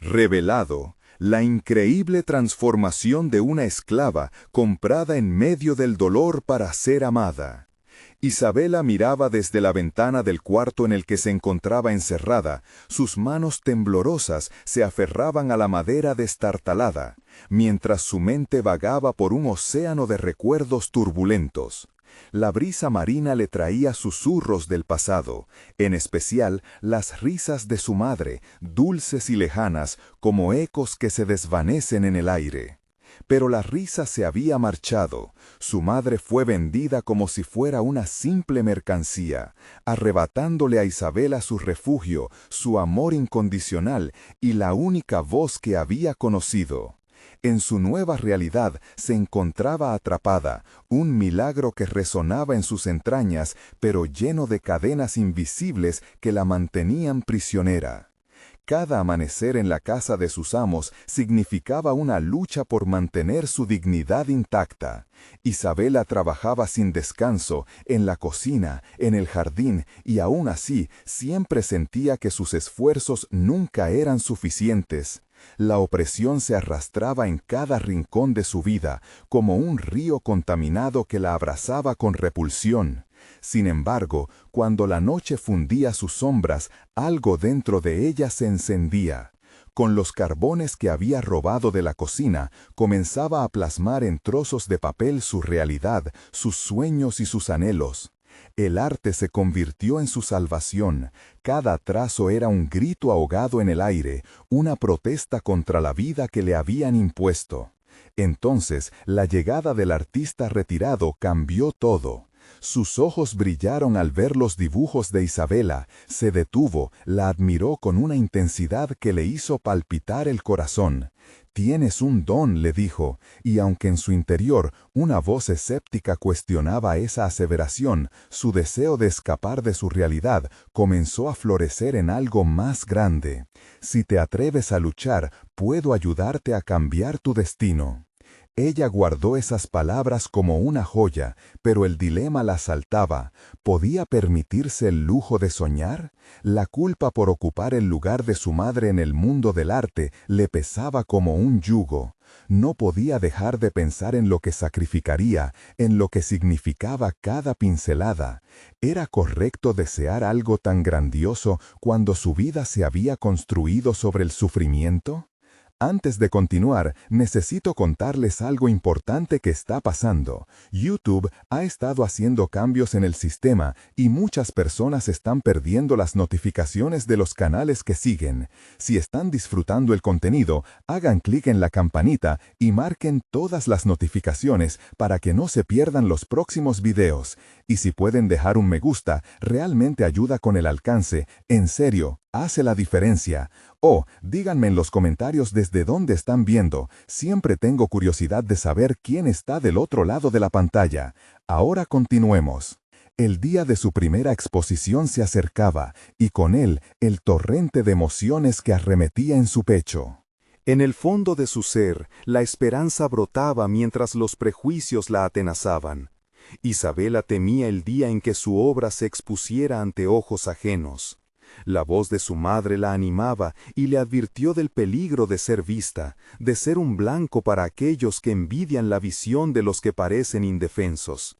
Revelado, la increíble transformación de una esclava comprada en medio del dolor para ser amada. Isabela miraba desde la ventana del cuarto en el que se encontraba encerrada. Sus manos temblorosas se aferraban a la madera destartalada, mientras su mente vagaba por un océano de recuerdos turbulentos. La brisa marina le traía susurros del pasado, en especial las risas de su madre, dulces y lejanas como ecos que se desvanecen en el aire. Pero la risa se había marchado. Su madre fue vendida como si fuera una simple mercancía, arrebatándole a Isabela su refugio, su amor incondicional y la única voz que había conocido. En su nueva realidad se encontraba atrapada, un milagro que resonaba en sus entrañas, pero lleno de cadenas invisibles que la mantenían prisionera. Cada amanecer en la casa de sus amos significaba una lucha por mantener su dignidad intacta. Isabela trabajaba sin descanso, en la cocina, en el jardín, y aún así siempre sentía que sus esfuerzos nunca eran suficientes. La opresión se arrastraba en cada rincón de su vida, como un río contaminado que la abrazaba con repulsión. Sin embargo, cuando la noche fundía sus sombras, algo dentro de ella se encendía. Con los carbones que había robado de la cocina, comenzaba a plasmar en trozos de papel su realidad, sus sueños y sus anhelos. El arte se convirtió en su salvación. Cada trazo era un grito ahogado en el aire, una protesta contra la vida que le habían impuesto. Entonces, la llegada del artista retirado cambió todo. Sus ojos brillaron al ver los dibujos de Isabela, se detuvo, la admiró con una intensidad que le hizo palpitar el corazón. «Tienes un don», le dijo, y aunque en su interior una voz escéptica cuestionaba esa aseveración, su deseo de escapar de su realidad comenzó a florecer en algo más grande. «Si te atreves a luchar, puedo ayudarte a cambiar tu destino». Ella guardó esas palabras como una joya, pero el dilema la asaltaba. ¿Podía permitirse el lujo de soñar? La culpa por ocupar el lugar de su madre en el mundo del arte le pesaba como un yugo. No podía dejar de pensar en lo que sacrificaría, en lo que significaba cada pincelada. ¿Era correcto desear algo tan grandioso cuando su vida se había construido sobre el sufrimiento? Antes de continuar, necesito contarles algo importante que está pasando. YouTube ha estado haciendo cambios en el sistema y muchas personas están perdiendo las notificaciones de los canales que siguen. Si están disfrutando el contenido, hagan clic en la campanita y marquen todas las notificaciones para que no se pierdan los próximos videos. Y si pueden dejar un me gusta, realmente ayuda con el alcance. En serio, hace la diferencia. O, díganme en los comentarios desde dónde están viendo. Siempre tengo curiosidad de saber quién está del otro lado de la pantalla. Ahora continuemos. El día de su primera exposición se acercaba, y con él el torrente de emociones que arremetía en su pecho. En el fondo de su ser, la esperanza brotaba mientras los prejuicios la atenazaban. Isabela temía el día en que su obra se expusiera ante ojos ajenos. La voz de su madre la animaba y le advirtió del peligro de ser vista, de ser un blanco para aquellos que envidian la visión de los que parecen indefensos.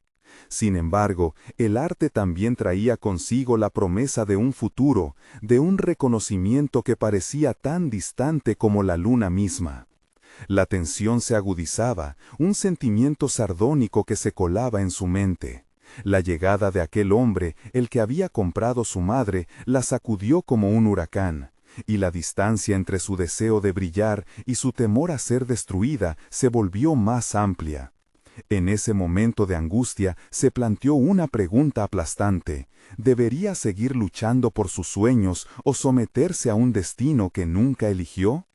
Sin embargo, el arte también traía consigo la promesa de un futuro, de un reconocimiento que parecía tan distante como la luna misma. La tensión se agudizaba, un sentimiento sardónico que se colaba en su mente. La llegada de aquel hombre, el que había comprado su madre, la sacudió como un huracán, y la distancia entre su deseo de brillar y su temor a ser destruida se volvió más amplia. En ese momento de angustia se planteó una pregunta aplastante. ¿Debería seguir luchando por sus sueños o someterse a un destino que nunca eligió?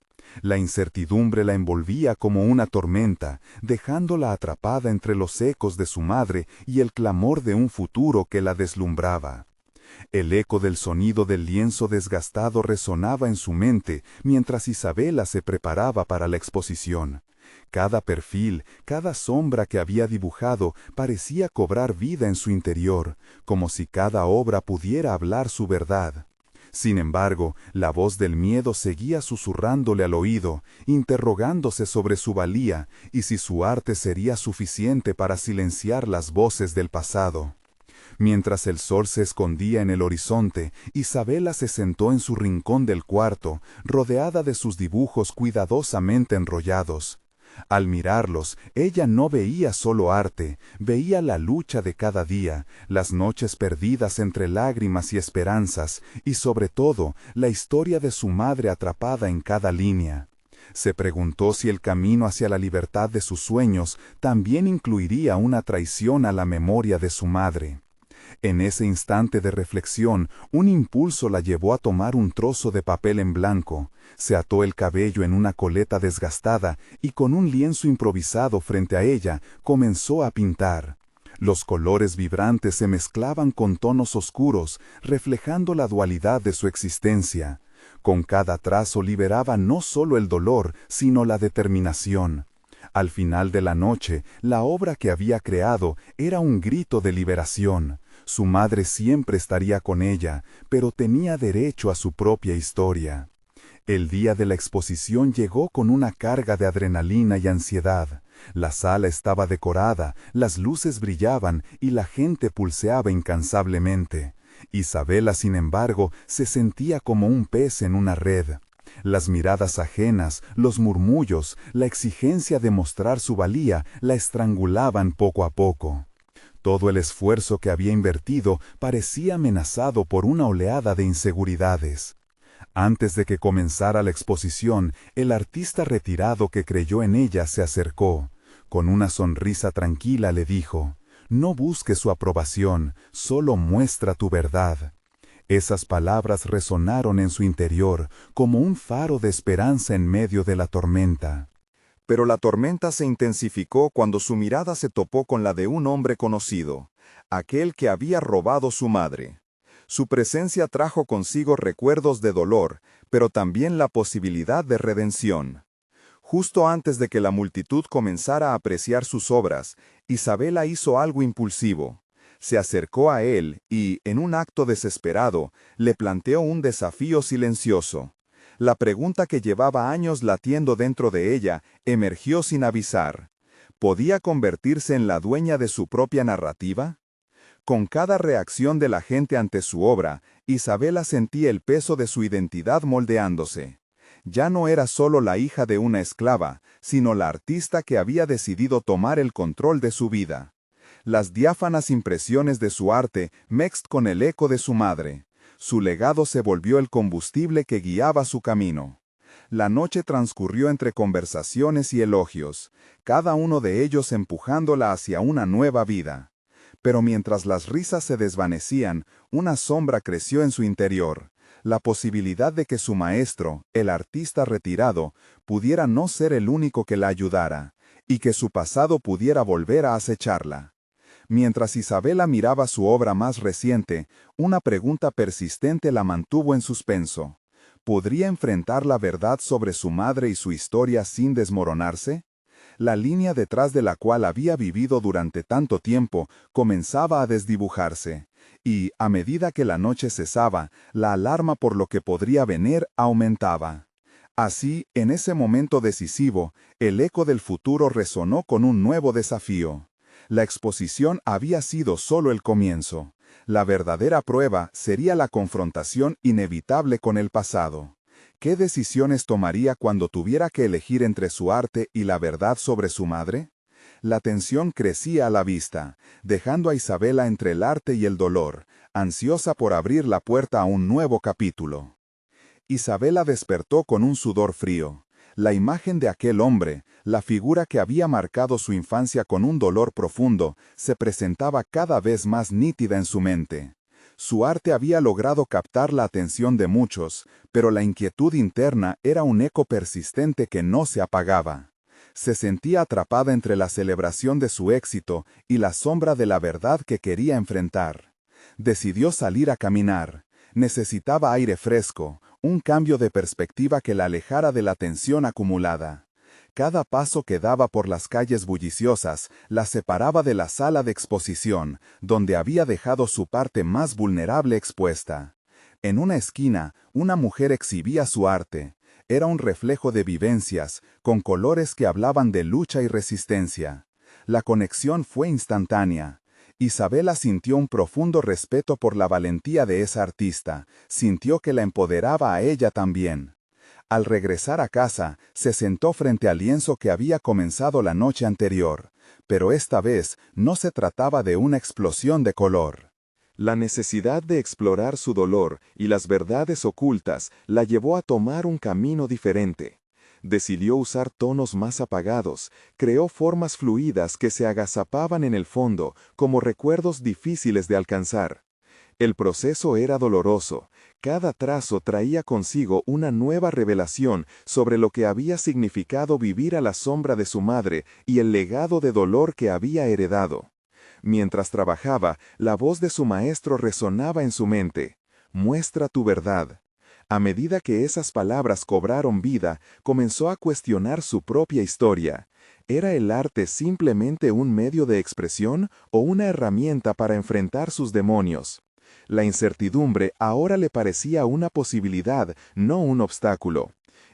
La incertidumbre la envolvía como una tormenta, dejándola atrapada entre los ecos de su madre y el clamor de un futuro que la deslumbraba. El eco del sonido del lienzo desgastado resonaba en su mente mientras Isabela se preparaba para la exposición. Cada perfil, cada sombra que había dibujado parecía cobrar vida en su interior, como si cada obra pudiera hablar su verdad. Sin embargo, la voz del miedo seguía susurrándole al oído, interrogándose sobre su valía y si su arte sería suficiente para silenciar las voces del pasado. Mientras el sol se escondía en el horizonte, Isabela se sentó en su rincón del cuarto, rodeada de sus dibujos cuidadosamente enrollados. Al mirarlos, ella no veía solo arte, veía la lucha de cada día, las noches perdidas entre lágrimas y esperanzas, y sobre todo, la historia de su madre atrapada en cada línea. Se preguntó si el camino hacia la libertad de sus sueños también incluiría una traición a la memoria de su madre. En ese instante de reflexión, un impulso la llevó a tomar un trozo de papel en blanco, se ató el cabello en una coleta desgastada y con un lienzo improvisado frente a ella, comenzó a pintar. Los colores vibrantes se mezclaban con tonos oscuros, reflejando la dualidad de su existencia. Con cada trazo liberaba no solo el dolor, sino la determinación. Al final de la noche, la obra que había creado era un grito de liberación. Su madre siempre estaría con ella, pero tenía derecho a su propia historia. El día de la exposición llegó con una carga de adrenalina y ansiedad. La sala estaba decorada, las luces brillaban y la gente pulseaba incansablemente. Isabela, sin embargo, se sentía como un pez en una red. Las miradas ajenas, los murmullos, la exigencia de mostrar su valía la estrangulaban poco a poco. Todo el esfuerzo que había invertido parecía amenazado por una oleada de inseguridades. Antes de que comenzara la exposición, el artista retirado que creyó en ella se acercó. Con una sonrisa tranquila le dijo: «No busques su aprobación, solo muestra tu verdad». Esas palabras resonaron en su interior como un faro de esperanza en medio de la tormenta. Pero la tormenta se intensificó cuando su mirada se topó con la de un hombre conocido, aquel que había robado su madre. Su presencia trajo consigo recuerdos de dolor, pero también la posibilidad de redención. Justo antes de que la multitud comenzara a apreciar sus obras, Isabela hizo algo impulsivo. Se acercó a él y, en un acto desesperado, le planteó un desafío silencioso. La pregunta que llevaba años latiendo dentro de ella emergió sin avisar. ¿Podía convertirse en la dueña de su propia narrativa? Con cada reacción de la gente ante su obra, Isabela sentía el peso de su identidad moldeándose. Ya no era solo la hija de una esclava, sino la artista que había decidido tomar el control de su vida. Las diáfanas impresiones de su arte mezcladas con el eco de su madre. Su legado se volvió el combustible que guiaba su camino. La noche transcurrió entre conversaciones y elogios, cada uno de ellos empujándola hacia una nueva vida. Pero mientras las risas se desvanecían, una sombra creció en su interior, la posibilidad de que su maestro, el artista retirado, pudiera no ser el único que la ayudara, y que su pasado pudiera volver a acecharla. Mientras Isabela miraba su obra más reciente, una pregunta persistente la mantuvo en suspenso. ¿Podría enfrentar la verdad sobre su madre y su historia sin desmoronarse? La línea detrás de la cual había vivido durante tanto tiempo comenzaba a desdibujarse, y, a medida que la noche cesaba, la alarma por lo que podría venir aumentaba. Así, en ese momento decisivo, el eco del futuro resonó con un nuevo desafío. La exposición había sido solo el comienzo. La verdadera prueba sería la confrontación inevitable con el pasado. ¿Qué decisiones tomaría cuando tuviera que elegir entre su arte y la verdad sobre su madre? La tensión crecía a la vista, dejando a Isabela entre el arte y el dolor, ansiosa por abrir la puerta a un nuevo capítulo. Isabela despertó con un sudor frío. La imagen de aquel hombre, la figura que había marcado su infancia con un dolor profundo, se presentaba cada vez más nítida en su mente. Su arte había logrado captar la atención de muchos, pero la inquietud interna era un eco persistente que no se apagaba. Se sentía atrapada entre la celebración de su éxito y la sombra de la verdad que quería enfrentar. Decidió salir a caminar. Necesitaba aire fresco, un cambio de perspectiva que la alejara de la tensión acumulada. Cada paso que daba por las calles bulliciosas la separaba de la sala de exposición, donde había dejado su parte más vulnerable expuesta. En una esquina, una mujer exhibía su arte. Era un reflejo de vivencias, con colores que hablaban de lucha y resistencia. La conexión fue instantánea. Isabela sintió un profundo respeto por la valentía de esa artista, sintió que la empoderaba a ella también. Al regresar a casa, se sentó frente al lienzo que había comenzado la noche anterior, pero esta vez no se trataba de una explosión de color. La necesidad de explorar su dolor y las verdades ocultas la llevó a tomar un camino diferente. Decidió usar tonos más apagados, creó formas fluidas que se agazapaban en el fondo como recuerdos difíciles de alcanzar. El proceso era doloroso. Cada trazo traía consigo una nueva revelación sobre lo que había significado vivir a la sombra de su madre y el legado de dolor que había heredado. Mientras trabajaba, la voz de su maestro resonaba en su mente. Muestra tu verdad. A medida que esas palabras cobraron vida, comenzó a cuestionar su propia historia. ¿Era el arte simplemente un medio de expresión o una herramienta para enfrentar sus demonios? La incertidumbre ahora le parecía una posibilidad, no un obstáculo.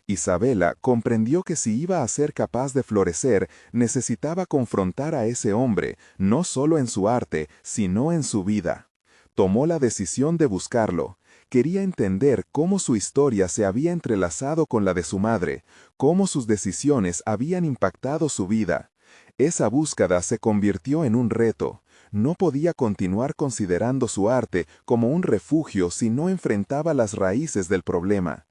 Isabela comprendió que si iba a ser capaz de florecer, necesitaba confrontar a ese hombre, no solo en su arte, sino en su vida. Tomó la decisión de buscarlo. Quería entender cómo su historia se había entrelazado con la de su madre, cómo sus decisiones habían impactado su vida. Esa búsqueda se convirtió en un reto. No podía continuar considerando su arte como un refugio si no enfrentaba las raíces del problema.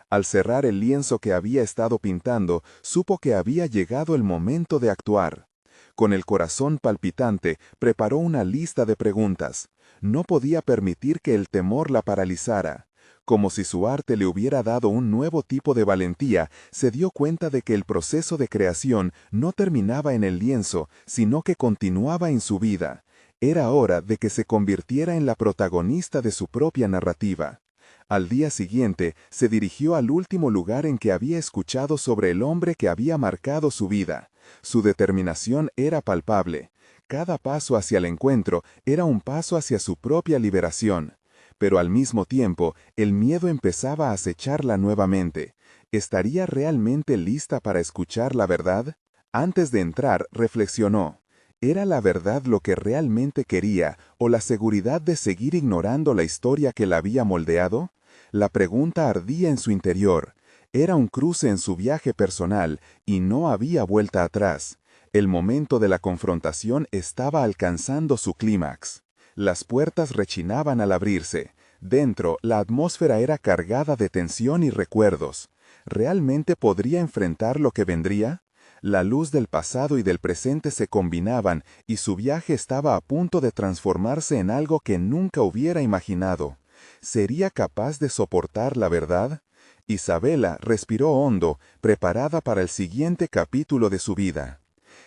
Al cerrar el lienzo que había estado pintando, supo que había llegado el momento de actuar. Con el corazón palpitante, preparó una lista de preguntas. No podía permitir que el temor la paralizara. Como si su arte le hubiera dado un nuevo tipo de valentía, se dio cuenta de que el proceso de creación no terminaba en el lienzo, sino que continuaba en su vida. Era hora de que se convirtiera en la protagonista de su propia narrativa. Al día siguiente, se dirigió al último lugar en que había escuchado sobre el hombre que había marcado su vida. Su determinación era palpable. Cada paso hacia el encuentro era un paso hacia su propia liberación. Pero al mismo tiempo, el miedo empezaba a acecharla nuevamente. ¿Estaría realmente lista para escuchar la verdad? Antes de entrar, reflexionó. ¿Era la verdad lo que realmente quería o la seguridad de seguir ignorando la historia que la había moldeado? La pregunta ardía en su interior. Era un cruce en su viaje personal y no había vuelta atrás. El momento de la confrontación estaba alcanzando su clímax. Las puertas rechinaban al abrirse. Dentro, la atmósfera era cargada de tensión y recuerdos. ¿Realmente podría enfrentar lo que vendría? La luz del pasado y del presente se combinaban y su viaje estaba a punto de transformarse en algo que nunca hubiera imaginado. ¿Sería capaz de soportar la verdad? Isabela respiró hondo, preparada para el siguiente capítulo de su vida.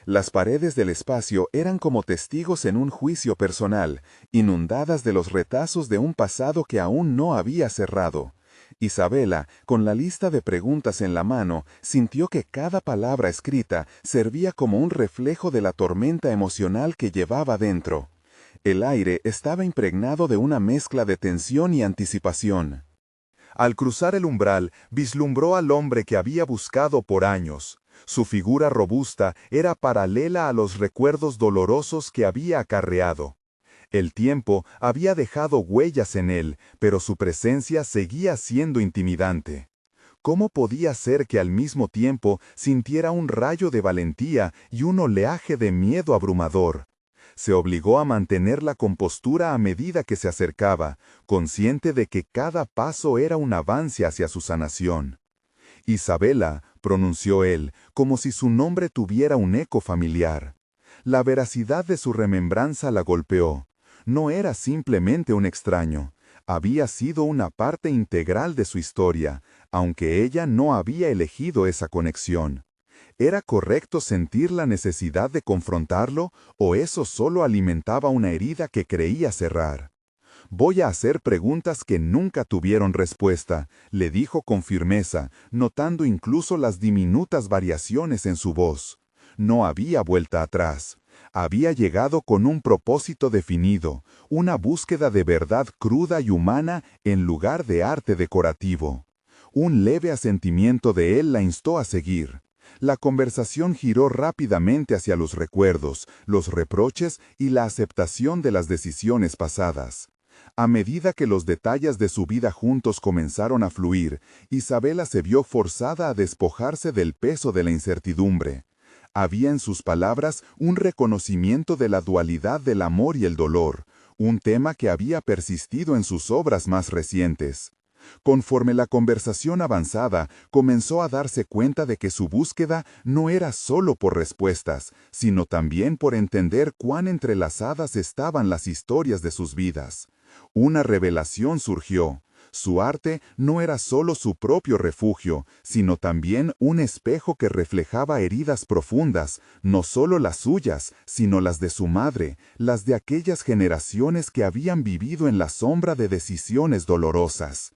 Las paredes del espacio eran como testigos en un juicio personal, inundadas de los retazos de un pasado que aún no había cerrado. Isabela, con la lista de preguntas en la mano, sintió que cada palabra escrita servía como un reflejo de la tormenta emocional que llevaba dentro. El aire estaba impregnado de una mezcla de tensión y anticipación. Al cruzar el umbral, vislumbró al hombre que había buscado por años. Su figura robusta era paralela a los recuerdos dolorosos que había acarreado. El tiempo había dejado huellas en él, pero su presencia seguía siendo intimidante. ¿Cómo podía ser que al mismo tiempo sintiera un rayo de valentía y un oleaje de miedo abrumador? Se obligó a mantener la compostura a medida que se acercaba, consciente de que cada paso era un avance hacia su sanación. Isabela, pronunció él, como si su nombre tuviera un eco familiar. La veracidad de su remembranza la golpeó. No era simplemente un extraño. Había sido una parte integral de su historia, aunque ella no había elegido esa conexión. ¿Era correcto sentir la necesidad de confrontarlo, o eso solo alimentaba una herida que creía cerrar? Voy a hacer preguntas que nunca tuvieron respuesta, le dijo con firmeza, notando incluso las diminutas variaciones en su voz. No había vuelta atrás. Había llegado con un propósito definido, una búsqueda de verdad cruda y humana en lugar de arte decorativo. Un leve asentimiento de él la instó a seguir. La conversación giró rápidamente hacia los recuerdos, los reproches y la aceptación de las decisiones pasadas. A medida que los detalles de su vida juntos comenzaron a fluir, Isabela se vio forzada a despojarse del peso de la incertidumbre. Había en sus palabras un reconocimiento de la dualidad del amor y el dolor, un tema que había persistido en sus obras más recientes. Conforme la conversación avanzaba, comenzó a darse cuenta de que su búsqueda no era solo por respuestas, sino también por entender cuán entrelazadas estaban las historias de sus vidas. Una revelación surgió. Su arte no era solo su propio refugio, sino también un espejo que reflejaba heridas profundas, no solo las suyas, sino las de su madre, las de aquellas generaciones que habían vivido en la sombra de decisiones dolorosas.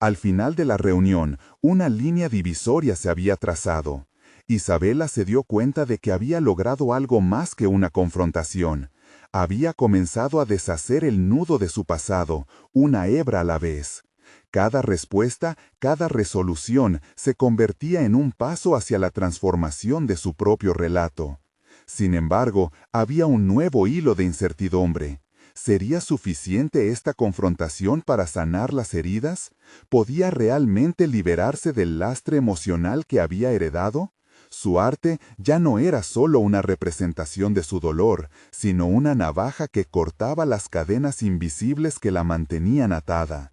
Al final de la reunión, una línea divisoria se había trazado. Isabela se dio cuenta de que había logrado algo más que una confrontación. Había comenzado a deshacer el nudo de su pasado, una hebra a la vez. Cada respuesta, cada resolución se convertía en un paso hacia la transformación de su propio relato. Sin embargo, había un nuevo hilo de incertidumbre. ¿Sería suficiente esta confrontación para sanar las heridas? ¿Podía realmente liberarse del lastre emocional que había heredado? Su arte ya no era solo una representación de su dolor, sino una navaja que cortaba las cadenas invisibles que la mantenían atada.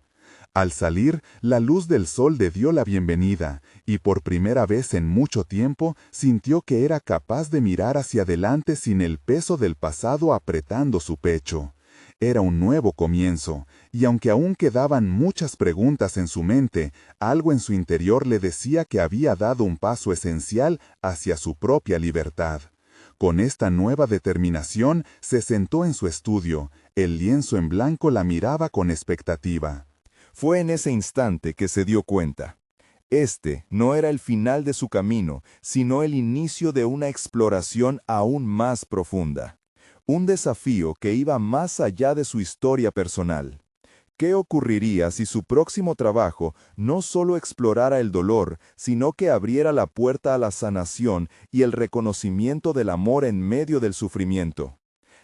Al salir, la luz del sol le dio la bienvenida, y por primera vez en mucho tiempo sintió que era capaz de mirar hacia adelante sin el peso del pasado apretando su pecho. Era un nuevo comienzo, y aunque aún quedaban muchas preguntas en su mente, algo en su interior le decía que había dado un paso esencial hacia su propia libertad. Con esta nueva determinación se sentó en su estudio. El lienzo en blanco la miraba con expectativa. Fue en ese instante que se dio cuenta. Este no era el final de su camino, sino el inicio de una exploración aún más profunda. Un desafío que iba más allá de su historia personal. ¿Qué ocurriría si su próximo trabajo no solo explorara el dolor, sino que abriera la puerta a la sanación y el reconocimiento del amor en medio del sufrimiento?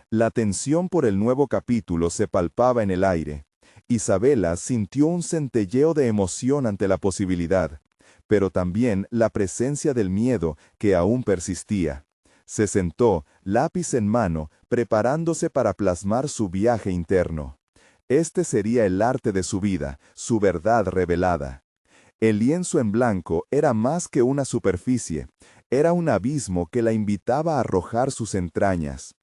La tensión por el nuevo capítulo se palpaba en el aire. Isabela sintió un centelleo de emoción ante la posibilidad, pero también la presencia del miedo que aún persistía. Se sentó, lápiz en mano, preparándose para plasmar su viaje interno. Este sería el arte de su vida, su verdad revelada. El lienzo en blanco era más que una superficie, era un abismo que la invitaba a arrojar sus entrañas.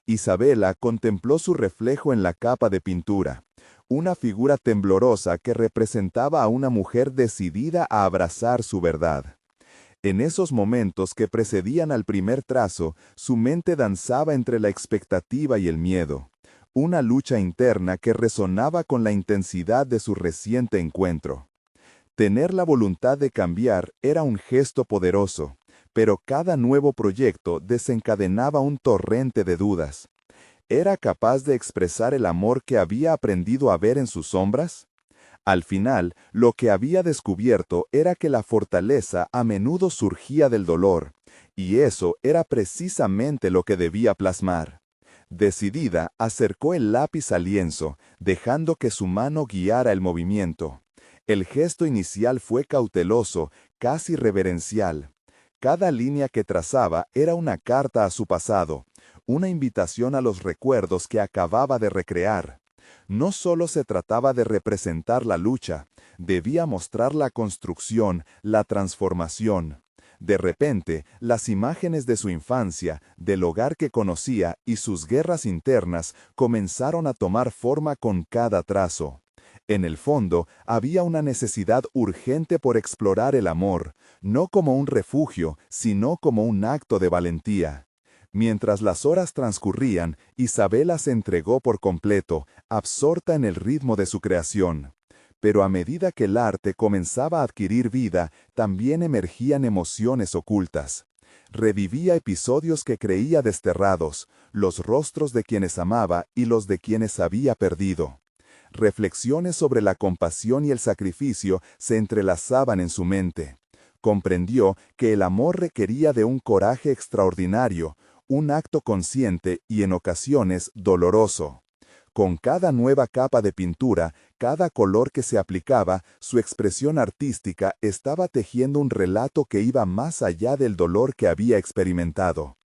Isabela contempló su reflejo en la capa de pintura, una figura temblorosa que representaba a una mujer decidida a abrazar su verdad. En esos momentos que precedían al primer trazo, su mente danzaba entre la expectativa y el miedo, una lucha interna que resonaba con la intensidad de su reciente encuentro. Tener la voluntad de cambiar era un gesto poderoso, pero cada nuevo proyecto desencadenaba un torrente de dudas. ¿Era capaz de expresar el amor que había aprendido a ver en sus sombras? Al final, lo que había descubierto era que la fortaleza a menudo surgía del dolor, y eso era precisamente lo que debía plasmar. Decidida, acercó el lápiz al lienzo, dejando que su mano guiara el movimiento. El gesto inicial fue cauteloso, casi reverencial. Cada línea que trazaba era una carta a su pasado, una invitación a los recuerdos que acababa de recrear. No solo se trataba de representar la lucha, debía mostrar la construcción, la transformación. De repente, las imágenes de su infancia, del hogar que conocía y sus guerras internas comenzaron a tomar forma con cada trazo. En el fondo, había una necesidad urgente por explorar el amor, no como un refugio, sino como un acto de valentía. Mientras las horas transcurrían, Isabela se entregó por completo, absorta en el ritmo de su creación. Pero a medida que el arte comenzaba a adquirir vida, también emergían emociones ocultas. Revivía episodios que creía desterrados, los rostros de quienes amaba y los de quienes había perdido. Reflexiones sobre la compasión y el sacrificio se entrelazaban en su mente. Comprendió que el amor requería de un coraje extraordinario, un acto consciente y en ocasiones doloroso. Con cada nueva capa de pintura, cada color que se aplicaba, su expresión artística estaba tejiendo un relato que iba más allá del dolor que había experimentado.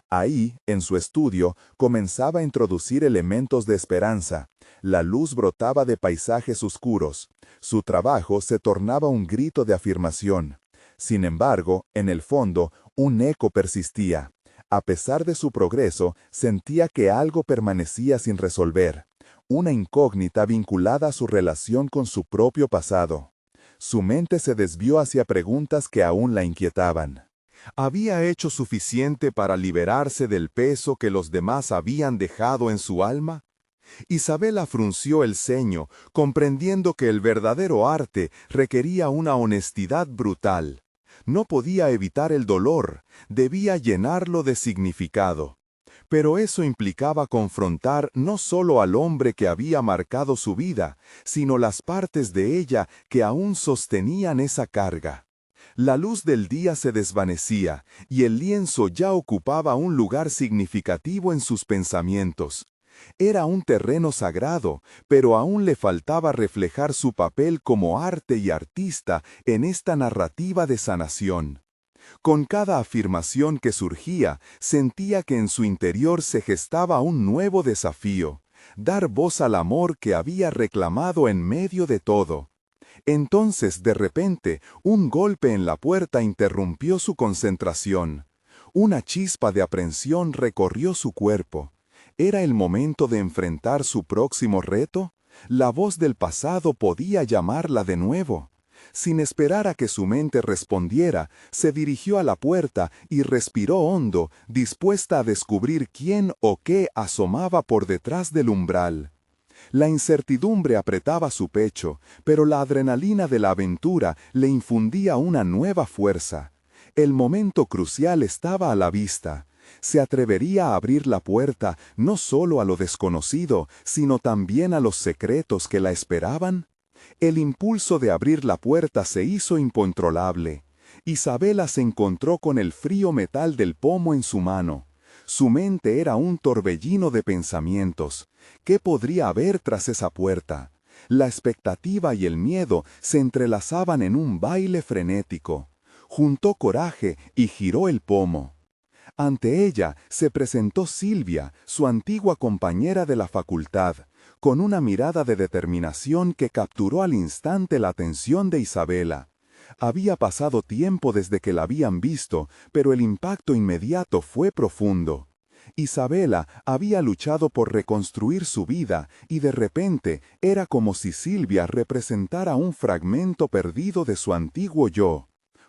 Ahí, en su estudio, comenzaba a introducir elementos de esperanza. La luz brotaba de paisajes oscuros. Su trabajo se tornaba un grito de afirmación. Sin embargo, en el fondo, un eco persistía. A pesar de su progreso, sentía que algo permanecía sin resolver. Una incógnita vinculada a su relación con su propio pasado. Su mente se desvió hacia preguntas que aún la inquietaban. ¿Había hecho suficiente para liberarse del peso que los demás habían dejado en su alma? Isabela frunció el ceño, comprendiendo que el verdadero arte requería una honestidad brutal. No podía evitar el dolor, debía llenarlo de significado. Pero eso implicaba confrontar no solo al hombre que había marcado su vida, sino las partes de ella que aún sostenían esa carga. La luz del día se desvanecía, y el lienzo ya ocupaba un lugar significativo en sus pensamientos. Era un terreno sagrado, pero aún le faltaba reflejar su papel como arte y artista en esta narrativa de sanación. Con cada afirmación que surgía, sentía que en su interior se gestaba un nuevo desafío, dar voz al amor que había reclamado en medio de todo. Entonces, de repente, un golpe en la puerta interrumpió su concentración. Una chispa de aprensión recorrió su cuerpo. ¿Era el momento de enfrentar su próximo reto? La voz del pasado podía llamarla de nuevo. Sin esperar a que su mente respondiera, se dirigió a la puerta y respiró hondo, dispuesta a descubrir quién o qué asomaba por detrás del umbral. La incertidumbre apretaba su pecho, pero la adrenalina de la aventura le infundía una nueva fuerza. El momento crucial estaba a la vista. ¿Se atrevería a abrir la puerta no solo a lo desconocido, sino también a los secretos que la esperaban? El impulso de abrir la puerta se hizo incontrolable. Isabela se encontró con el frío metal del pomo en su mano. Su mente era un torbellino de pensamientos. ¿Qué podría haber tras esa puerta? La expectativa y el miedo se entrelazaban en un baile frenético. Juntó coraje y giró el pomo. Ante ella se presentó Silvia, su antigua compañera de la facultad, con una mirada de determinación que capturó al instante la atención de Isabela. Había pasado tiempo desde que la habían visto, pero el impacto inmediato fue profundo. Isabela había luchado por reconstruir su vida y de repente era como si Silvia representara un fragmento perdido de su antiguo yo.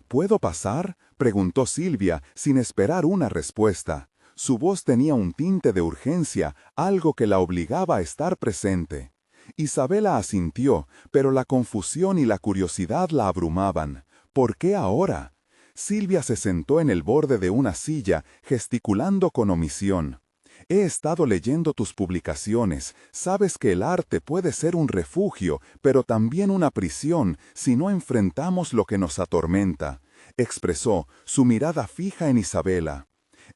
¿Puedo pasar?, preguntó Silvia sin esperar una respuesta. Su voz tenía un tinte de urgencia, algo que la obligaba a estar presente. Isabela asintió, pero la confusión y la curiosidad la abrumaban. ¿Por qué ahora? Silvia se sentó en el borde de una silla, gesticulando con omisión. He estado leyendo tus publicaciones. Sabes que el arte puede ser un refugio, pero también una prisión si no enfrentamos lo que nos atormenta, expresó, su mirada fija en Isabela.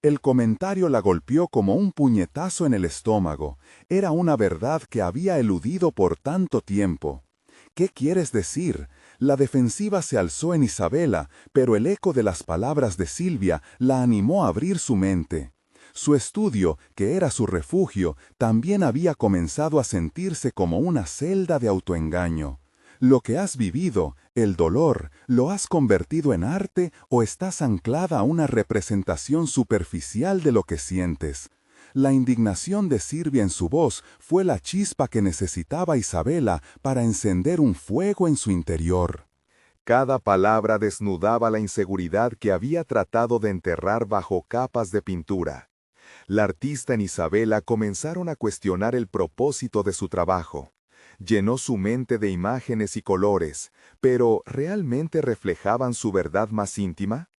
El comentario la golpeó como un puñetazo en el estómago. Era una verdad que había eludido por tanto tiempo. ¿Qué quieres decir? La defensiva se alzó en Isabela, pero el eco de las palabras de Silvia la animó a abrir su mente. Su estudio, que era su refugio, también había comenzado a sentirse como una celda de autoengaño. Lo que has vivido, el dolor, ¿lo has convertido en arte o estás anclada a una representación superficial de lo que sientes? La indignación de Silvia en su voz fue la chispa que necesitaba Isabela para encender un fuego en su interior. Cada palabra desnudaba la inseguridad que había tratado de enterrar bajo capas de pintura. La artista en Isabela comenzaron a cuestionar el propósito de su trabajo. Llenó su mente de imágenes y colores, pero ¿realmente reflejaban su verdad más íntima?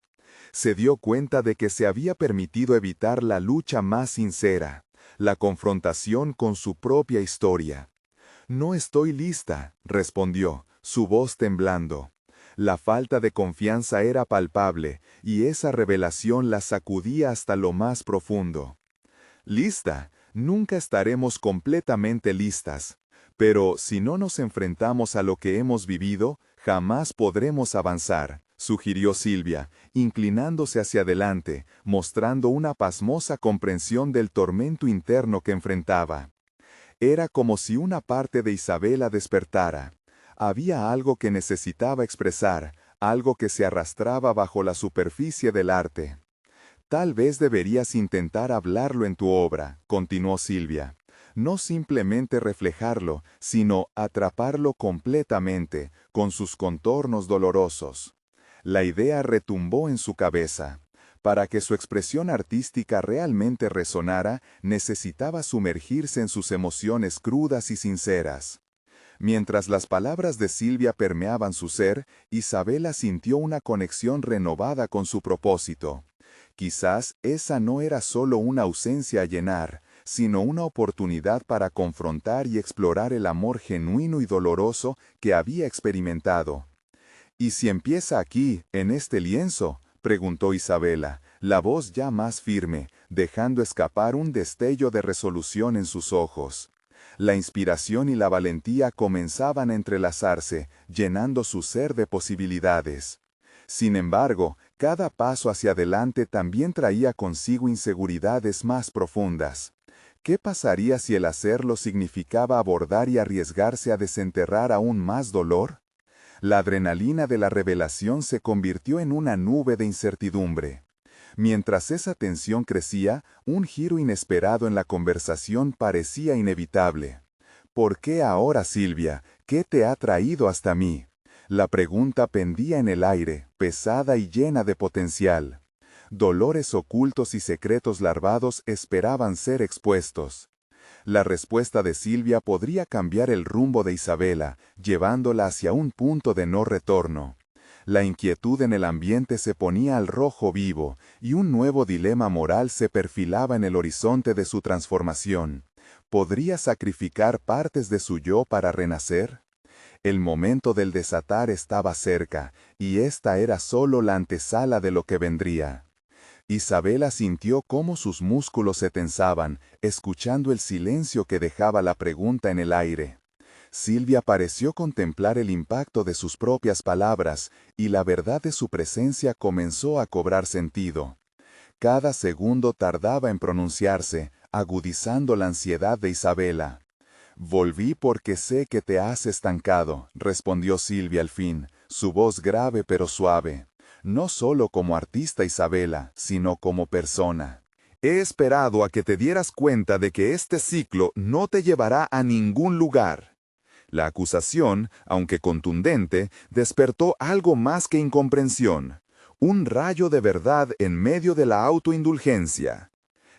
Se dio cuenta de que se había permitido evitar la lucha más sincera, la confrontación con su propia historia. «No estoy lista», respondió, su voz temblando. La falta de confianza era palpable, y esa revelación la sacudía hasta lo más profundo. «Lista, nunca estaremos completamente listas. Pero si no nos enfrentamos a lo que hemos vivido, jamás podremos avanzar», sugirió Silvia, inclinándose hacia adelante, mostrando una pasmosa comprensión del tormento interno que enfrentaba. Era como si una parte de Isabela despertara. Había algo que necesitaba expresar, algo que se arrastraba bajo la superficie del arte. «Tal vez deberías intentar hablarlo en tu obra», continuó Silvia. «No simplemente reflejarlo, sino atraparlo completamente, con sus contornos dolorosos». La idea retumbó en su cabeza. Para que su expresión artística realmente resonara, necesitaba sumergirse en sus emociones crudas y sinceras. Mientras las palabras de Silvia permeaban su ser, Isabela sintió una conexión renovada con su propósito. Quizás esa no era solo una ausencia a llenar, sino una oportunidad para confrontar y explorar el amor genuino y doloroso que había experimentado. «¿Y si empieza aquí, en este lienzo?», preguntó Isabela, la voz ya más firme, dejando escapar un destello de resolución en sus ojos. La inspiración y la valentía comenzaban a entrelazarse, llenando su ser de posibilidades. Sin embargo, cada paso hacia adelante también traía consigo inseguridades más profundas. ¿Qué pasaría si el hacerlo significaba abordar y arriesgarse a desenterrar aún más dolor? La adrenalina de la revelación se convirtió en una nube de incertidumbre. Mientras esa tensión crecía, un giro inesperado en la conversación parecía inevitable. «¿Por qué ahora, Silvia? ¿Qué te ha traído hasta mí?». La pregunta pendía en el aire, pesada y llena de potencial. Dolores ocultos y secretos larvados esperaban ser expuestos. La respuesta de Silvia podría cambiar el rumbo de Isabela, llevándola hacia un punto de no retorno. La inquietud en el ambiente se ponía al rojo vivo, y un nuevo dilema moral se perfilaba en el horizonte de su transformación. ¿Podría sacrificar partes de su yo para renacer? El momento del desatar estaba cerca, y esta era solo la antesala de lo que vendría. Isabela sintió cómo sus músculos se tensaban, escuchando el silencio que dejaba la pregunta en el aire. Silvia pareció contemplar el impacto de sus propias palabras, y la verdad de su presencia comenzó a cobrar sentido. Cada segundo tardaba en pronunciarse, agudizando la ansiedad de Isabela. «Volví porque sé que te has estancado», respondió Silvia al fin, su voz grave pero suave. «No solo como artista, Isabela, sino como persona. He esperado a que te dieras cuenta de que este ciclo no te llevará a ningún lugar». La acusación, aunque contundente, despertó algo más que incomprensión. Un rayo de verdad en medio de la autoindulgencia.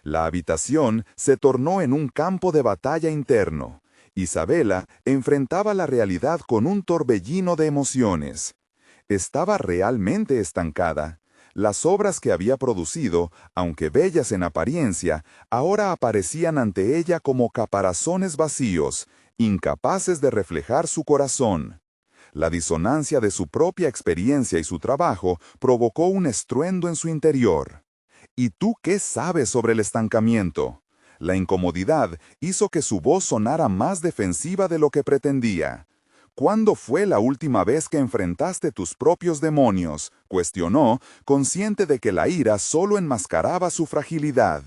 La habitación se tornó en un campo de batalla interno. Isabela enfrentaba la realidad con un torbellino de emociones. Estaba realmente estancada. Las obras que había producido, aunque bellas en apariencia, ahora aparecían ante ella como caparazones vacíos, incapaces de reflejar su corazón. La disonancia de su propia experiencia y su trabajo provocó un estruendo en su interior. «¿Y tú qué sabes sobre el estancamiento?». La incomodidad hizo que su voz sonara más defensiva de lo que pretendía. «¿Cuándo fue la última vez que enfrentaste tus propios demonios?», cuestionó, consciente de que la ira solo enmascaraba su fragilidad.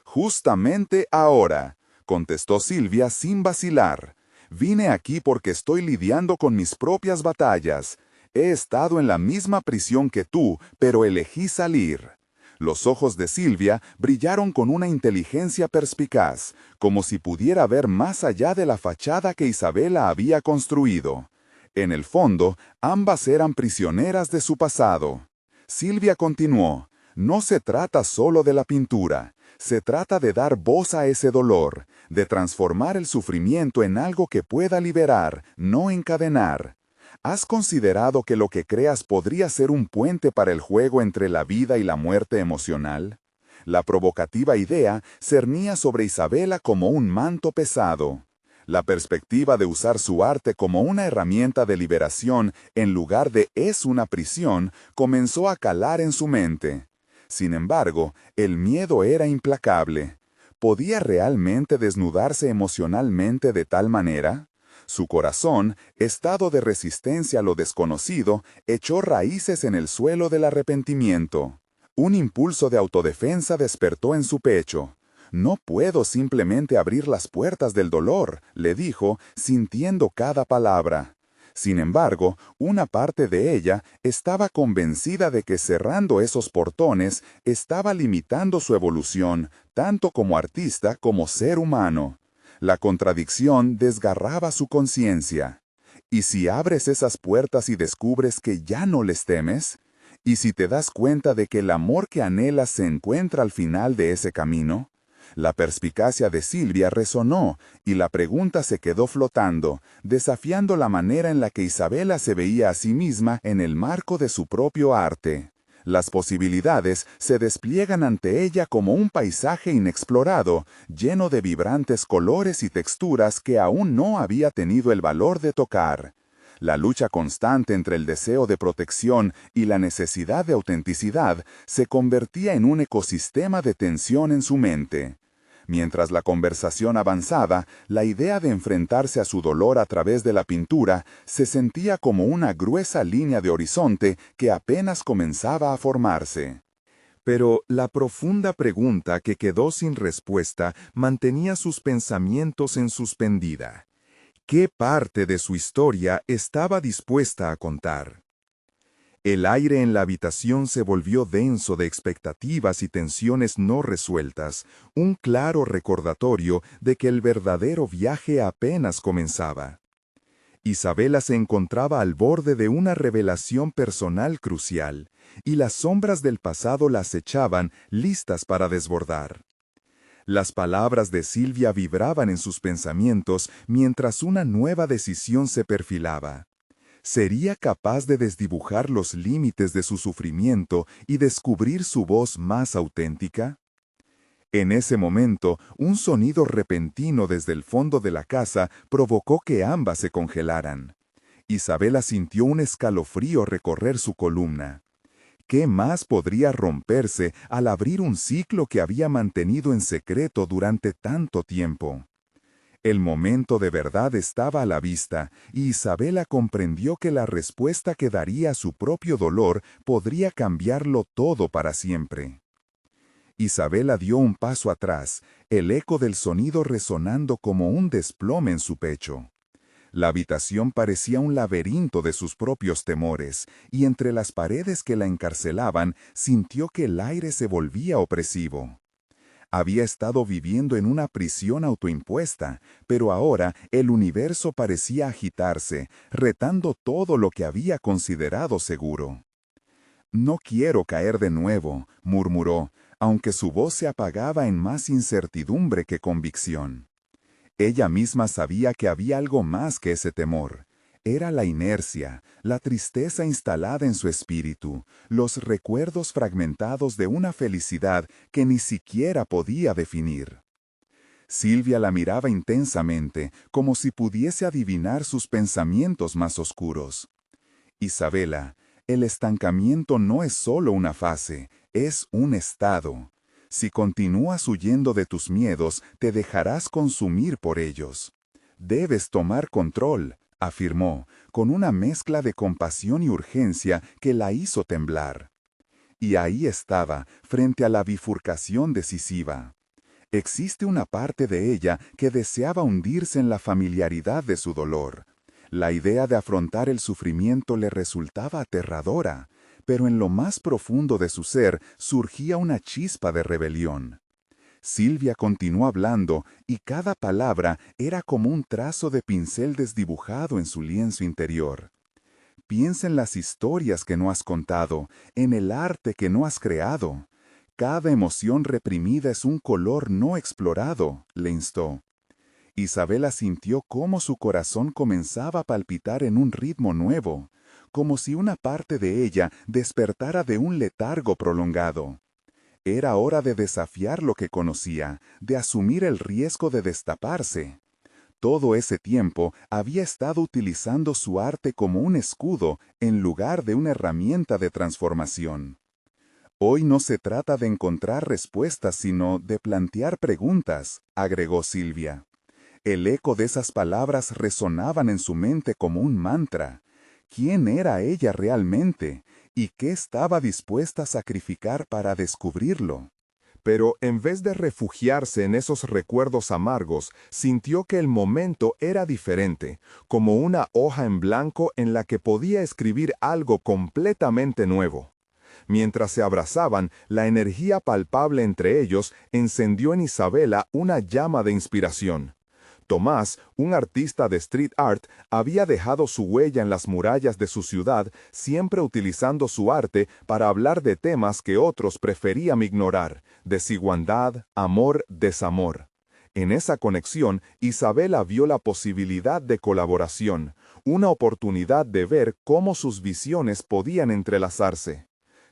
«Justamente ahora», contestó Silvia sin vacilar. «Vine aquí porque estoy lidiando con mis propias batallas. He estado en la misma prisión que tú, pero elegí salir». Los ojos de Silvia brillaron con una inteligencia perspicaz, como si pudiera ver más allá de la fachada que Isabela había construido. En el fondo, ambas eran prisioneras de su pasado. Silvia continuó: «No se trata solo de la pintura, se trata de dar voz a ese dolor, de transformar el sufrimiento en algo que pueda liberar, no encadenar. ¿Has considerado que lo que creas podría ser un puente para el juego entre la vida y la muerte emocional? La provocativa idea cernía sobre Isabela como un manto pesado. La perspectiva de usar su arte como una herramienta de liberación en lugar de es una prisión comenzó a calar en su mente. Sin embargo, el miedo era implacable. ¿Podía realmente desnudarse emocionalmente de tal manera? Su corazón, estado de resistencia a lo desconocido, echó raíces en el suelo del arrepentimiento. Un impulso de autodefensa despertó en su pecho. «No puedo simplemente abrir las puertas del dolor», le dijo, sintiendo cada palabra. Sin embargo, una parte de ella estaba convencida de que cerrando esos portones estaba limitando su evolución, tanto como artista como ser humano. La contradicción desgarraba su conciencia. ¿Y si abres esas puertas y descubres que ya no les temes? ¿Y si te das cuenta de que el amor que anhelas se encuentra al final de ese camino? La perspicacia de Silvia resonó y la pregunta se quedó flotando, desafiando la manera en la que Isabela se veía a sí misma en el marco de su propio arte. Las posibilidades se despliegan ante ella como un paisaje inexplorado, lleno de vibrantes colores y texturas que aún no había tenido el valor de tocar. La lucha constante entre el deseo de protección y la necesidad de autenticidad se convertía en un ecosistema de tensión en su mente. Mientras la conversación avanzaba, la idea de enfrentarse a su dolor a través de la pintura se sentía como una gruesa línea de horizonte que apenas comenzaba a formarse. Pero la profunda pregunta que quedó sin respuesta mantenía sus pensamientos en suspendida. ¿Qué parte de su historia estaba dispuesta a contar? El aire en la habitación se volvió denso de expectativas y tensiones no resueltas, un claro recordatorio de que el verdadero viaje apenas comenzaba. Isabela se encontraba al borde de una revelación personal crucial, y las sombras del pasado la acechaban, listas para desbordar. Las palabras de Silvia vibraban en sus pensamientos mientras una nueva decisión se perfilaba. ¿Sería capaz de desdibujar los límites de su sufrimiento y descubrir su voz más auténtica? En ese momento, un sonido repentino desde el fondo de la casa provocó que ambas se congelaran. Isabela sintió un escalofrío recorrer su columna. ¿Qué más podría romperse al abrir un ciclo que había mantenido en secreto durante tanto tiempo? El momento de verdad estaba a la vista, y Isabela comprendió que la respuesta que daría a su propio dolor podría cambiarlo todo para siempre. Isabela dio un paso atrás, el eco del sonido resonando como un desplome en su pecho. La habitación parecía un laberinto de sus propios temores, y entre las paredes que la encarcelaban sintió que el aire se volvía opresivo. Había estado viviendo en una prisión autoimpuesta, pero ahora el universo parecía agitarse, retando todo lo que había considerado seguro. «No quiero caer de nuevo», murmuró, aunque su voz se apagaba en más incertidumbre que convicción. Ella misma sabía que había algo más que ese temor. Era la inercia, la tristeza instalada en su espíritu, los recuerdos fragmentados de una felicidad que ni siquiera podía definir. Silvia la miraba intensamente, como si pudiese adivinar sus pensamientos más oscuros. «Isabela, el estancamiento no es solo una fase, es un estado. Si continúas huyendo de tus miedos, te dejarás consumir por ellos. Debes tomar control», afirmó, con una mezcla de compasión y urgencia que la hizo temblar. Y ahí estaba, frente a la bifurcación decisiva. Existe una parte de ella que deseaba hundirse en la familiaridad de su dolor. La idea de afrontar el sufrimiento le resultaba aterradora, pero en lo más profundo de su ser surgía una chispa de rebelión. Silvia continuó hablando, y cada palabra era como un trazo de pincel desdibujado en su lienzo interior. Piensa en las historias que no has contado, en el arte que no has creado. Cada emoción reprimida es un color no explorado, le instó. Isabela sintió cómo su corazón comenzaba a palpitar en un ritmo nuevo, como si una parte de ella despertara de un letargo prolongado. Era hora de desafiar lo que conocía, de asumir el riesgo de destaparse. Todo ese tiempo había estado utilizando su arte como un escudo en lugar de una herramienta de transformación. Hoy no se trata de encontrar respuestas, sino de plantear preguntas, agregó Silvia. El eco de esas palabras resonaban en su mente como un mantra. ¿Quién era ella realmente? ¿Y qué estaba dispuesta a sacrificar para descubrirlo? Pero en vez de refugiarse en esos recuerdos amargos, sintió que el momento era diferente, como una hoja en blanco en la que podía escribir algo completamente nuevo. Mientras se abrazaban, la energía palpable entre ellos encendió en Isabela una llama de inspiración. Tomás, un artista de street art, había dejado su huella en las murallas de su ciudad, siempre utilizando su arte para hablar de temas que otros preferían ignorar: desigualdad, amor, desamor. En esa conexión, Isabela vio la posibilidad de colaboración, una oportunidad de ver cómo sus visiones podían entrelazarse.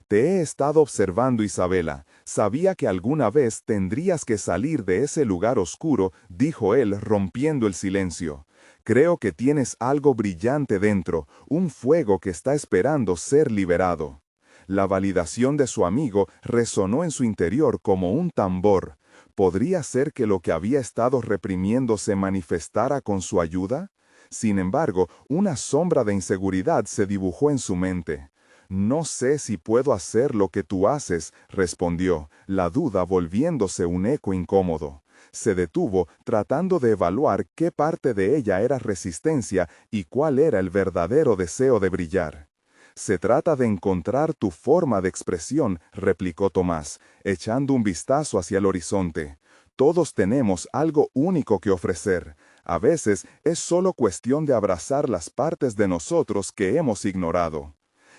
Te he estado observando, Isabela. Sabía que alguna vez tendrías que salir de ese lugar oscuro, dijo él, rompiendo el silencio. Creo que tienes algo brillante dentro, un fuego que está esperando ser liberado. La validación de su amigo resonó en su interior como un tambor. ¿Podría ser que lo que había estado reprimiendo se manifestara con su ayuda? Sin embargo, una sombra de inseguridad se dibujó en su mente. No sé si puedo hacer lo que tú haces, respondió, la duda volviéndose un eco incómodo. Se detuvo, tratando de evaluar qué parte de ella era resistencia y cuál era el verdadero deseo de brillar. Se trata de encontrar tu forma de expresión, replicó Tomás, echando un vistazo hacia el horizonte. Todos tenemos algo único que ofrecer. A veces es solo cuestión de abrazar las partes de nosotros que hemos ignorado.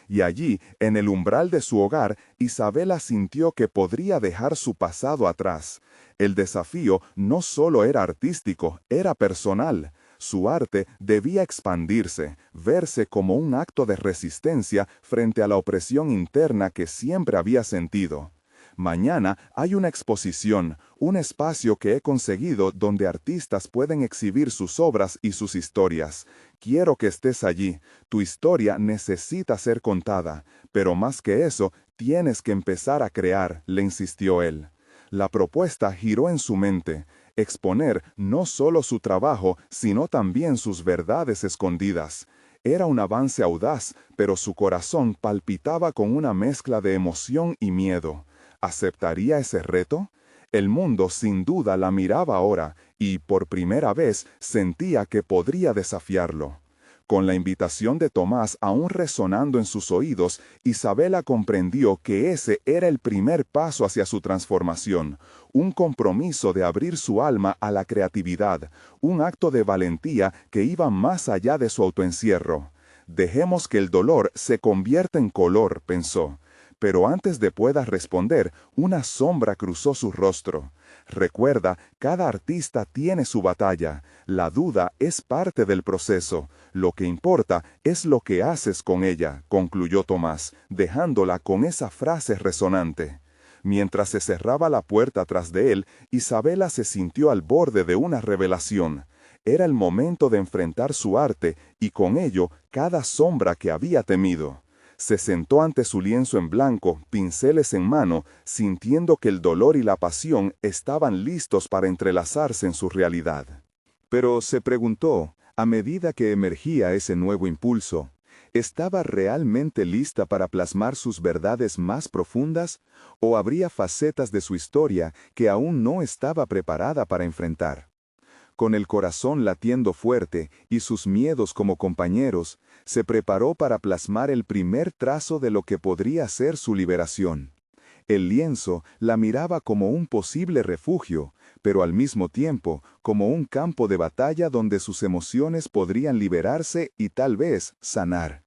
Y allí, en el umbral de su hogar, Isabela sintió que podría dejar su pasado atrás. El desafío no solo era artístico, era personal. Su arte debía expandirse, verse como un acto de resistencia frente a la opresión interna que siempre había sentido. Mañana hay una exposición, un espacio que he conseguido donde artistas pueden exhibir sus obras y sus historias. Quiero que estés allí. Tu historia necesita ser contada, pero más que eso, tienes que empezar a crear, le insistió él. La propuesta giró en su mente: exponer no solo su trabajo, sino también sus verdades escondidas. Era un avance audaz, pero su corazón palpitaba con una mezcla de emoción y miedo. ¿Aceptaría ese reto? El mundo sin duda la miraba ahora, y por primera vez sentía que podría desafiarlo. Con la invitación de Tomás aún resonando en sus oídos, Isabela comprendió que ese era el primer paso hacia su transformación, un compromiso de abrir su alma a la creatividad, un acto de valentía que iba más allá de su autoencierro. Dejemos que el dolor se convierta en color, pensó. Pero antes de pueda responder, una sombra cruzó su rostro. Recuerda, cada artista tiene su batalla. La duda es parte del proceso. Lo que importa es lo que haces con ella, concluyó Tomás, dejándola con esa frase resonante. Mientras se cerraba la puerta tras de él, Isabela se sintió al borde de una revelación. Era el momento de enfrentar su arte y con ello cada sombra que había temido. Se sentó ante su lienzo en blanco, pinceles en mano, sintiendo que el dolor y la pasión estaban listos para entrelazarse en su realidad. Pero se preguntó, a medida que emergía ese nuevo impulso, ¿estaba realmente lista para plasmar sus verdades más profundas? ¿O habría facetas de su historia que aún no estaba preparada para enfrentar? Con el corazón latiendo fuerte y sus miedos como compañeros, se preparó para plasmar el primer trazo de lo que podría ser su liberación. El lienzo la miraba como un posible refugio, pero al mismo tiempo como un campo de batalla donde sus emociones podrían liberarse y tal vez sanar.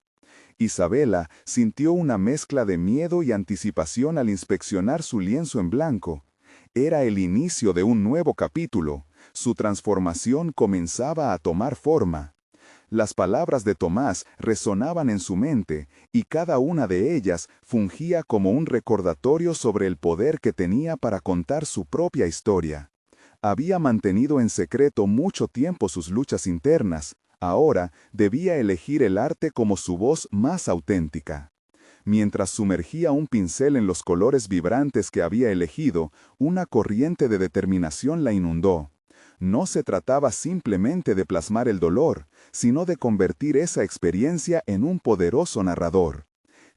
Isabela sintió una mezcla de miedo y anticipación al inspeccionar su lienzo en blanco. Era el inicio de un nuevo capítulo. Su transformación comenzaba a tomar forma. Las palabras de Tomás resonaban en su mente, y cada una de ellas fungía como un recordatorio sobre el poder que tenía para contar su propia historia. Había mantenido en secreto mucho tiempo sus luchas internas. Ahora debía elegir el arte como su voz más auténtica. Mientras sumergía un pincel en los colores vibrantes que había elegido, una corriente de determinación la inundó. No se trataba simplemente de plasmar el dolor, sino de convertir esa experiencia en un poderoso narrador.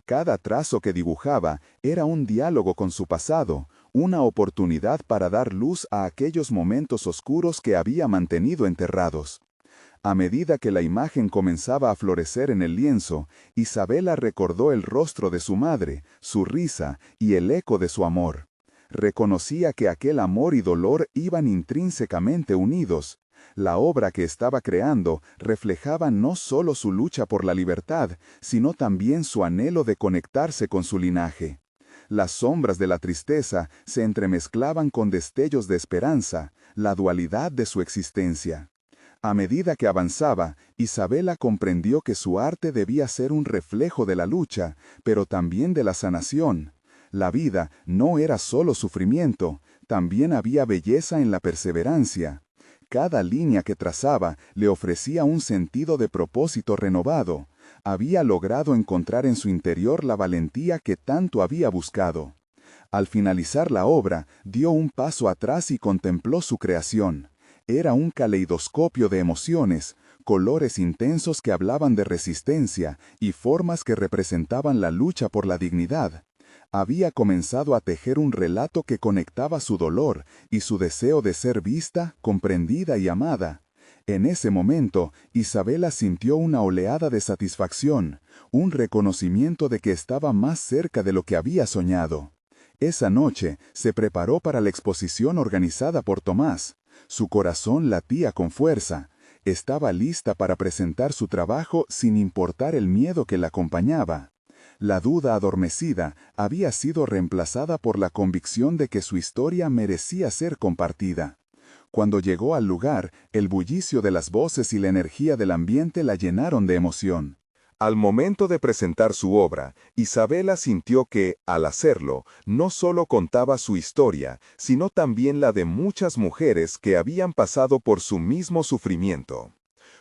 Cada trazo que dibujaba era un diálogo con su pasado, una oportunidad para dar luz a aquellos momentos oscuros que había mantenido enterrados. A medida que la imagen comenzaba a florecer en el lienzo, Isabela recordó el rostro de su madre, su risa y el eco de su amor. Reconocía que aquel amor y dolor iban intrínsecamente unidos. La obra que estaba creando reflejaba no solo su lucha por la libertad, sino también su anhelo de conectarse con su linaje. Las sombras de la tristeza se entremezclaban con destellos de esperanza, la dualidad de su existencia. A medida que avanzaba, Isabela comprendió que su arte debía ser un reflejo de la lucha, pero también de la sanación. La vida no era solo sufrimiento, también había belleza en la perseverancia. Cada línea que trazaba le ofrecía un sentido de propósito renovado. Había logrado encontrar en su interior la valentía que tanto había buscado. Al finalizar la obra, dio un paso atrás y contempló su creación. Era un caleidoscopio de emociones, colores intensos que hablaban de resistencia y formas que representaban la lucha por la dignidad. Había comenzado a tejer un relato que conectaba su dolor y su deseo de ser vista, comprendida y amada. En ese momento, Isabela sintió una oleada de satisfacción, un reconocimiento de que estaba más cerca de lo que había soñado. Esa noche se preparó para la exposición organizada por Tomás. Su corazón latía con fuerza. Estaba lista para presentar su trabajo sin importar el miedo que la acompañaba. La duda adormecida había sido reemplazada por la convicción de que su historia merecía ser compartida. Cuando llegó al lugar, el bullicio de las voces y la energía del ambiente la llenaron de emoción. Al momento de presentar su obra, Isabela sintió que, al hacerlo, no solo contaba su historia, sino también la de muchas mujeres que habían pasado por su mismo sufrimiento.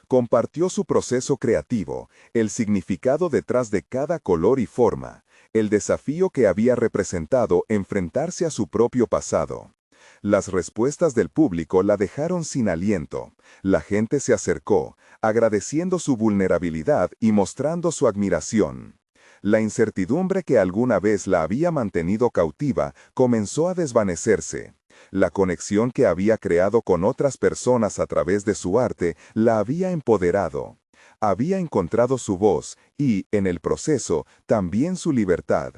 Compartió su proceso creativo, el significado detrás de cada color y forma, el desafío que había representado enfrentarse a su propio pasado. Las respuestas del público la dejaron sin aliento. La gente se acercó, agradeciendo su vulnerabilidad y mostrando su admiración. La incertidumbre que alguna vez la había mantenido cautiva comenzó a desvanecerse. La conexión que había creado con otras personas a través de su arte la había empoderado. Había encontrado su voz y, en el proceso, también su libertad.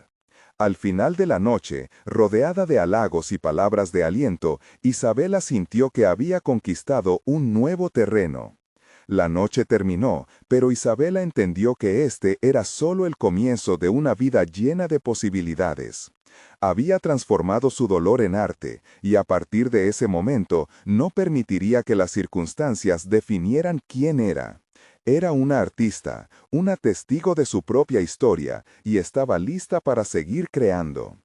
Al final de la noche, rodeada de halagos y palabras de aliento, Isabela sintió que había conquistado un nuevo terreno. La noche terminó, pero Isabela entendió que este era solo el comienzo de una vida llena de posibilidades. Había transformado su dolor en arte, y a partir de ese momento no permitiría que las circunstancias definieran quién era. Era una artista, una testigo de su propia historia, y estaba lista para seguir creando.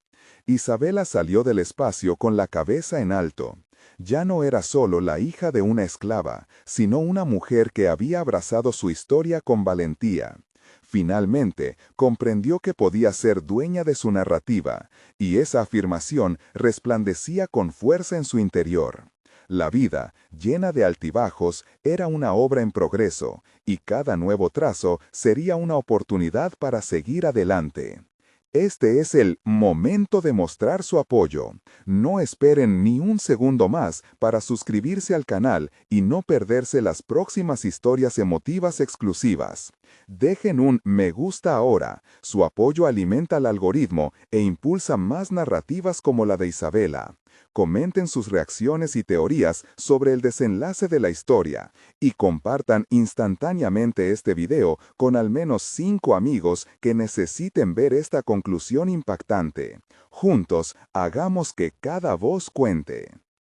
Isabela salió del espacio con la cabeza en alto. Ya no era solo la hija de una esclava, sino una mujer que había abrazado su historia con valentía. Finalmente, comprendió que podía ser dueña de su narrativa, y esa afirmación resplandecía con fuerza en su interior. La vida, llena de altibajos, era una obra en progreso, y cada nuevo trazo sería una oportunidad para seguir adelante. Este es el momento de mostrar su apoyo. No esperen ni un segundo más para suscribirse al canal y no perderse las próximas historias emotivas exclusivas. Dejen un me gusta ahora. Su apoyo alimenta al algoritmo e impulsa más narrativas como la de Isabela. Comenten sus reacciones y teorías sobre el desenlace de la historia y compartan instantáneamente este video con al menos 5 amigos que necesiten ver esta conclusión impactante. Juntos, hagamos que cada voz cuente.